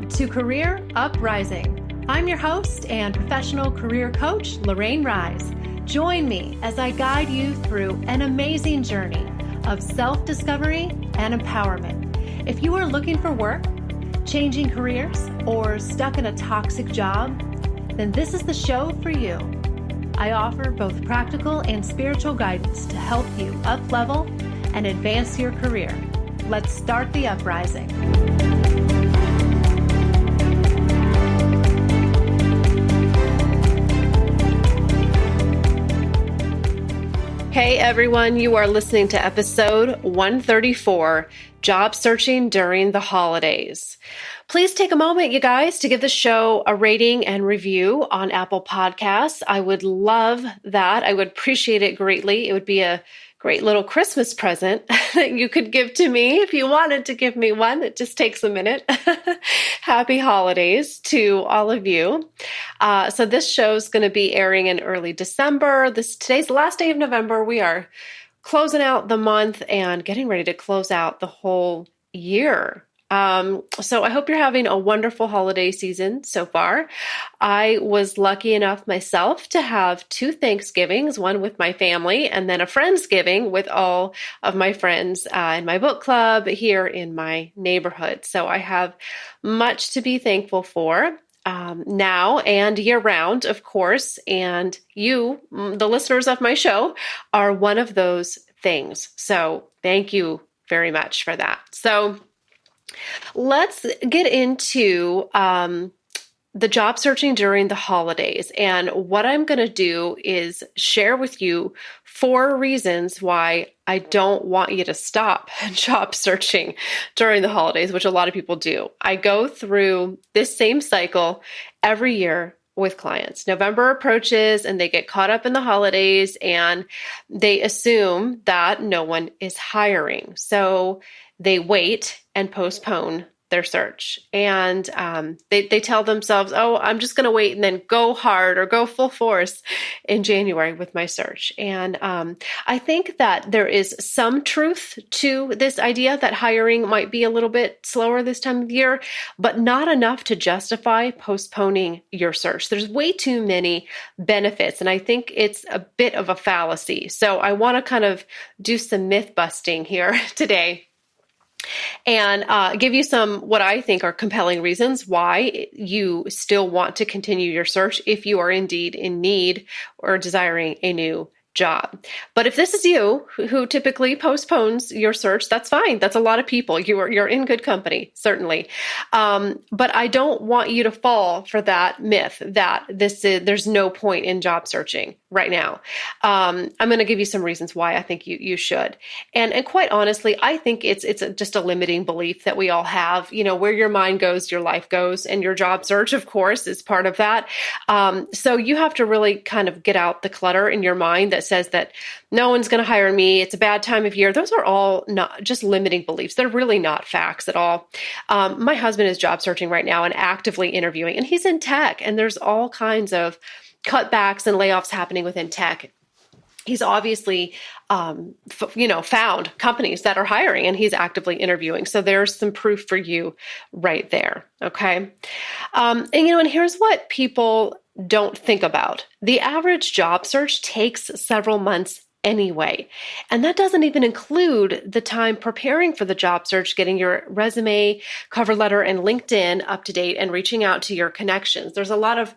Welcome to Career Uprising. I'm your host and professional career coach, Lorraine Rise. Join me as I guide you through an amazing journey of self-discovery and empowerment. If you are looking for work, changing careers, or stuck in a toxic job, then this is the show for you. I offer both practical and spiritual guidance to help you up-level and advance your career. Let's start the uprising. Hey everyone, you are listening to episode 134, Job Searching During the Holidays. Please take a moment, you guys, to give the show a rating and review on Apple Podcasts. I would love that. I would appreciate it greatly. It would be a great little Christmas present that you could give to me if you wanted to give me one. It just takes a minute. Happy holidays to all of you. So this show is going to be airing in early December. Today's the last day of November. We are closing out the month and getting ready to close out the whole year. So I hope you're having a wonderful holiday season so far. I was lucky enough myself to have two Thanksgivings, one with my family and then a Friendsgiving with all of my friends in my book club here in my neighborhood. So I have much to be thankful for. Now and year round, of course, and you, the listeners of my show, are one of those things. So thank you very much for that. So let's get into the job searching during the holidays. And what I'm going to do is share with you 4 reasons why I don't want you to stop job searching during the holidays, which a lot of people do. I go through this same cycle every year with clients. November approaches and they get caught up in the holidays and they assume that no one is hiring. So they wait and postpone their search. And they tell themselves, oh, I'm just going to wait and then go hard or go full force in January with my search. And I think that there is some truth to this idea that hiring might be a little bit slower this time of year, but not enough to justify postponing your search. There's way too many benefits. And I think it's a bit of a fallacy. So I want to kind of do some myth busting here today and give you some what I think are compelling reasons why you still want to continue your search if you are indeed in need or desiring a new job. But if this is you who typically postpones your search, that's fine. That's a lot of people. You're in good company, certainly. But I don't want you to fall for that myth that there's no point in job searching right now. I'm going to give you some reasons why I think you should. And quite honestly, I think it's just a limiting belief that we all have. You know, where your mind goes, your life goes, and your job search, of course, is part of that. So you have to really kind of get out the clutter in your mind that says that no one's going to hire me. It's a bad time of year. Those are all not just limiting beliefs. They're really not facts at all. My husband is job searching right now and actively interviewing, and he's in tech, and there's all kinds of cutbacks and layoffs happening within tech. He's obviously, found companies that are hiring, and he's actively interviewing. So there's some proof for you right there. Okay. And here's what people don't think about. The average job search takes several months anyway. And that doesn't even include the time preparing for the job search, getting your resume, cover letter, and LinkedIn up to date and reaching out to your connections. There's a lot of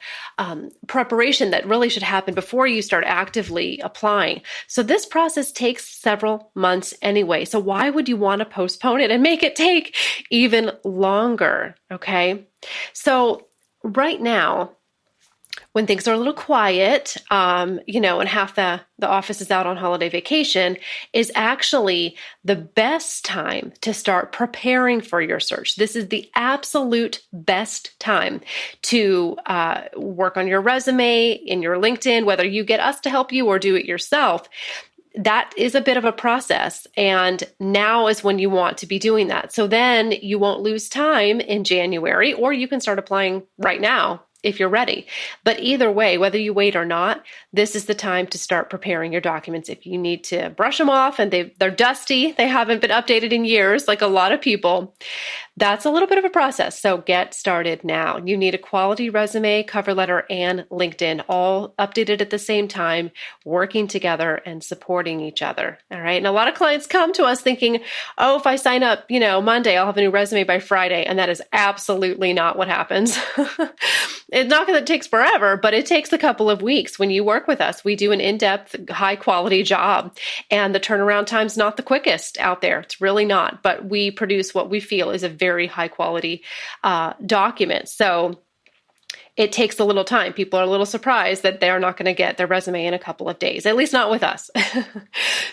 preparation that really should happen before you start actively applying. So this process takes several months anyway. So why would you want to postpone it and make it take even longer? Okay. So right now, when things are a little quiet, and half the office is out on holiday vacation, is actually the best time to start preparing for your search. This is the absolute best time to work on your resume, in your LinkedIn, whether you get us to help you or do it yourself. That is a bit of a process, and now is when you want to be doing that. So then you won't lose time in January, or you can start applying right now if you're ready. But either way, whether you wait or not, this is the time to start preparing your documents. If you need to brush them off and they're dusty, they haven't been updated in years, like a lot of people, that's a little bit of a process. So get started now. You need a quality resume, cover letter, and LinkedIn, all updated at the same time, working together and supporting each other. All right. And a lot of clients come to us thinking, oh, if I sign up, Monday, I'll have a new resume by Friday. And that is absolutely not what happens. It's not that it takes forever, but it takes a couple of weeks. When you work with us, we do an in-depth, high-quality job. And the turnaround time's not the quickest out there. It's really not. But we produce what we feel is a very high-quality document. So it takes a little time. People are a little surprised that they're not going to get their resume in a couple of days, at least not with us.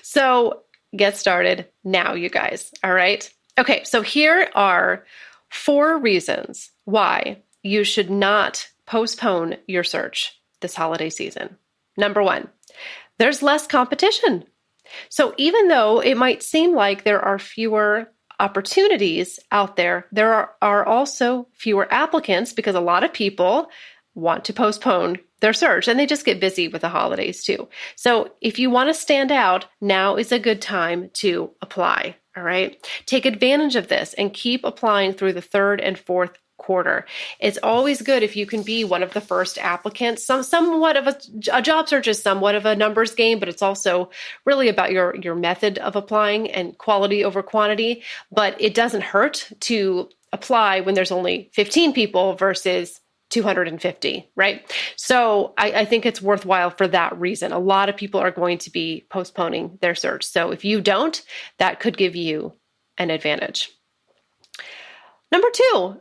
So get started now, you guys. All right. Okay. So here are 4 reasons why you should not postpone your search this holiday season. Number 1, there's less competition. So even though it might seem like there are fewer opportunities out there, there are also fewer applicants because a lot of people want to postpone their search and they just get busy with the holidays too. So if you want to stand out, now is a good time to apply. All right. Take advantage of this and keep applying through the 3rd and 4th quarter. It's always good if you can be one of the first applicants. Somewhat of a job search is somewhat of a numbers game, but it's also really about your method of applying and quality over quantity. But it doesn't hurt to apply when there's only 15 people versus 250, right? So I think it's worthwhile for that reason. A lot of people are going to be postponing their search. So if you don't, that could give you an advantage. Number 2,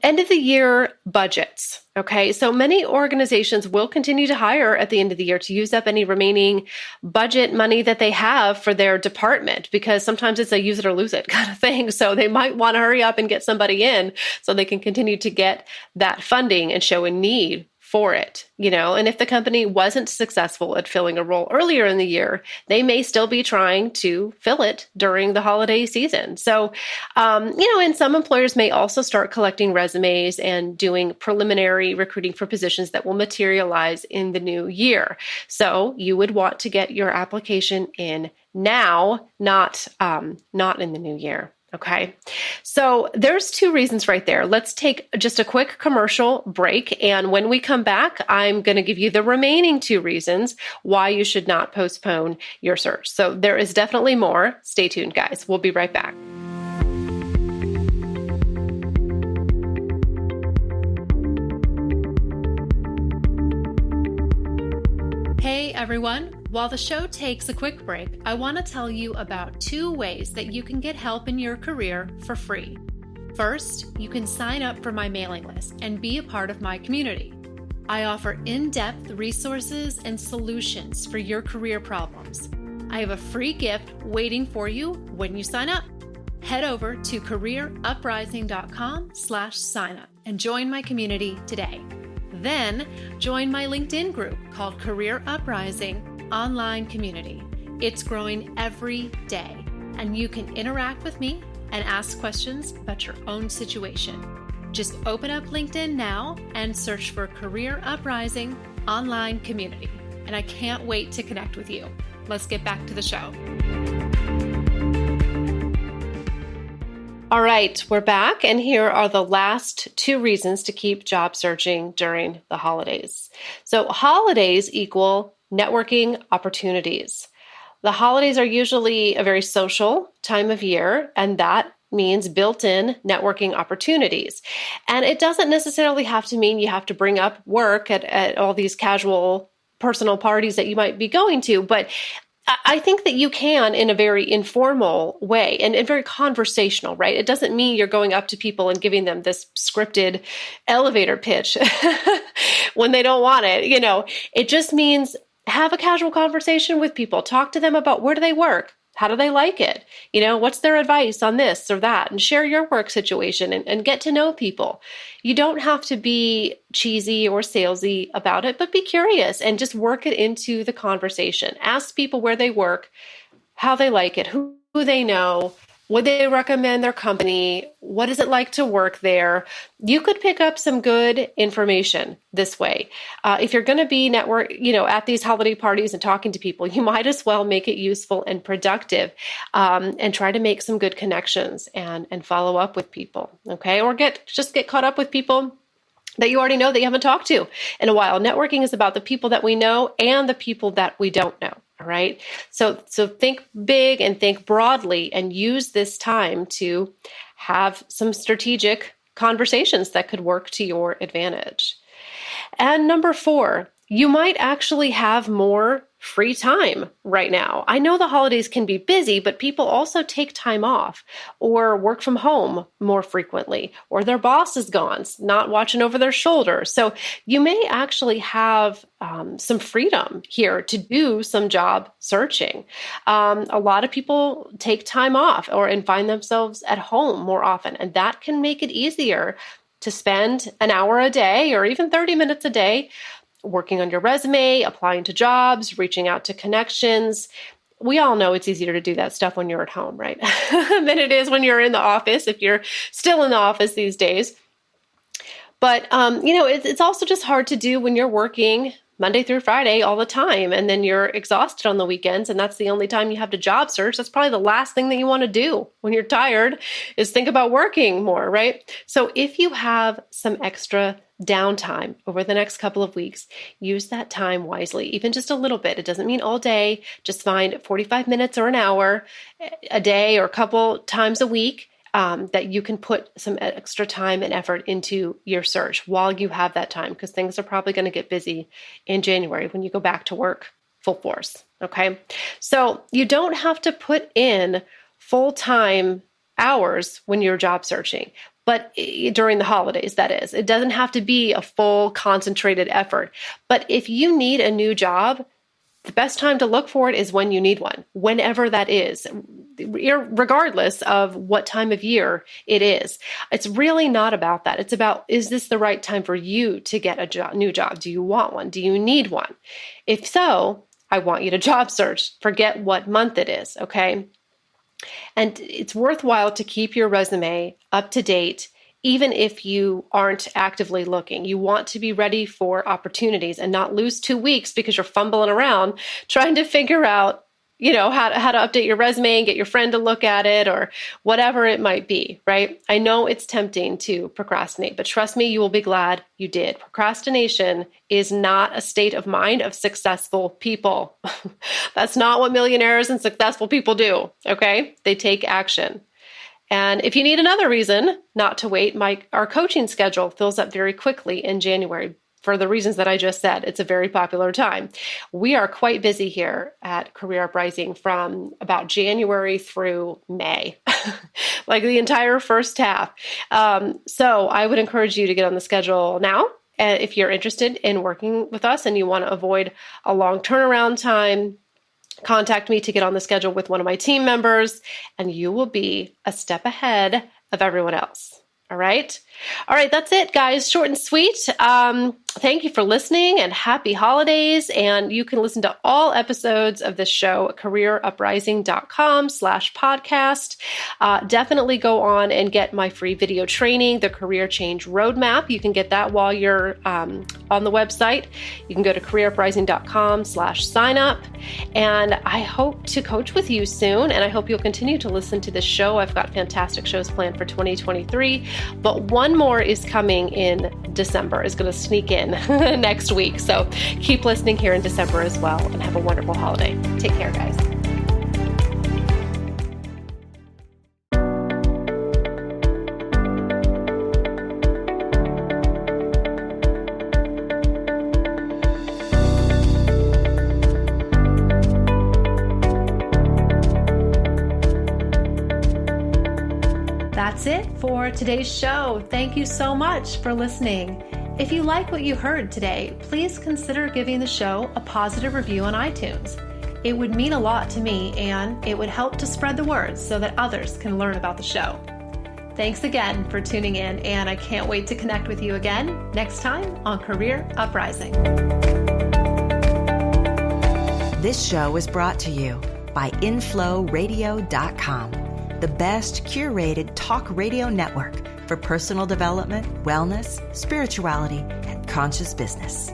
end of the year budgets. Okay, so many organizations will continue to hire at the end of the year to use up any remaining budget money that they have for their department, because sometimes it's a use it or lose it kind of thing. So they might want to hurry up and get somebody in so they can continue to get that funding and show a need for it, and if the company wasn't successful at filling a role earlier in the year, they may still be trying to fill it during the holiday season. So, and some employers may also start collecting resumes and doing preliminary recruiting for positions that will materialize in the new year. So you would want to get your application in now, not in the new year. Okay, so there's 2 reasons right there. Let's take just a quick commercial break. And when we come back, I'm going to give you the remaining 2 reasons why you should not postpone your search. So there is definitely more. Stay tuned, guys. We'll be right back. Hey, everyone. While the show takes a quick break, I want to tell you about 2 ways that you can get help in your career for free. First, you can sign up for my mailing list and be a part of my community. I offer in-depth resources and solutions for your career problems. I have a free gift waiting for you when you sign up. Head over to careeruprising.com/signup and join my community today. Then join my LinkedIn group called Career Uprising Online Community. It's growing every day, and you can interact with me and ask questions about your own situation. Just open up LinkedIn now and search for Career Uprising Online Community. And I can't wait to connect with you. Let's get back to the show. All right, we're back, and here are the last 2 reasons to keep job searching during the holidays. So holidays equal networking opportunities. The holidays are usually a very social time of year, and that means built-in networking opportunities. And it doesn't necessarily have to mean you have to bring up work at all these casual personal parties that you might be going to, but I think that you can in a very informal way and very conversational, right? It doesn't mean you're going up to people and giving them this scripted elevator pitch when they don't want it. It just means have a casual conversation with people. Talk to them about where do they work? How do they like it? What's their advice on this or that? And share your work situation and get to know people. You don't have to be cheesy or salesy about it, but be curious and just work it into the conversation. Ask people where they work, how they like it, who they know, Would they recommend their company? What is it like to work there? You could pick up some good information this way. If you're going to be at these holiday parties and talking to people, you might as well make it useful and productive, and try to make some good connections and follow up with people. Okay. Or just get caught up with people that you already know that you haven't talked to in a while. Networking is about the people that we know and the people that we don't know. All right. So think big and think broadly and use this time to have some strategic conversations that could work to your advantage. And number 4, you might actually have more free time right now. I know the holidays can be busy, but people also take time off or work from home more frequently, or their boss is gone, not watching over their shoulder. So you may actually have some freedom here to do some job searching. A lot of people take time off and find themselves at home more often, and that can make it easier to spend an hour a day or even 30 minutes a day working on your resume, applying to jobs, reaching out to connections. We all know it's easier to do that stuff when you're at home, right? than it is when you're in the office, if you're still in the office these days. But, it's also just hard to do when you're working Monday through Friday all the time, and then you're exhausted on the weekends, and that's the only time you have to job search. That's probably the last thing that you want to do when you're tired is think about working more, right? So if you have some extra downtime over the next couple of weeks, use that time wisely, even just a little bit. It doesn't mean all day. Just find 45 minutes or an hour a day or a couple times a week that you can put some extra time and effort into your search while you have that time, because things are probably going to get busy in January when you go back to work full force. Okay. So you don't have to put in full-time hours when you're job searching, but during the holidays, that is. It doesn't have to be a full concentrated effort. But if you need a new job, the best time to look for it is when you need one, whenever that is, regardless of what time of year it is. It's really not about that. It's about, is this the right time for you to get a new job? Do you want one? Do you need one? If so, I want you to job search. Forget what month it is, okay? And it's worthwhile to keep your resume up to date, even if you aren't actively looking. You want to be ready for opportunities and not lose 2 weeks because you're fumbling around trying to figure out, how to update your resume and get your friend to look at it or whatever it might be, right? I know it's tempting to procrastinate, but trust me, you will be glad you did. Procrastination is not a state of mind of successful people. That's not what millionaires and successful people do, okay? They take action. And if you need another reason not to wait, our coaching schedule fills up very quickly in January for the reasons that I just said. It's a very popular time. We are quite busy here at Career Uprising from about January through May, like the entire first half. So I would encourage you to get on the schedule now. If you're interested in working with us and you want to avoid a long turnaround time, contact me to get on the schedule with one of my team members, and you will be a step ahead of everyone else. All right. That's it, guys. Short and sweet. Thank you for listening and happy holidays. And you can listen to all episodes of this show at careeruprising.com/podcast. Definitely go on and get my free video training, the Career Change Roadmap. You can get that while you're on the website. You can go to careeruprising.com/sign up. And I hope to coach with you soon. And I hope you'll continue to listen to this show. I've got fantastic shows planned for 2023. But one more is coming in December. It's going to sneak in next week. So keep listening here in December as well, and have a wonderful holiday. Take care, guys. That's it for today's show. Thank you so much for listening. If you like what you heard today, please consider giving the show a positive review on iTunes. It would mean a lot to me, and it would help to spread the word so that others can learn about the show. Thanks again for tuning in, and I can't wait to connect with you again next time on Career Uprising. This show was brought to you by inflowradio.com. the best curated talk radio network for personal development, wellness, spirituality, and conscious business.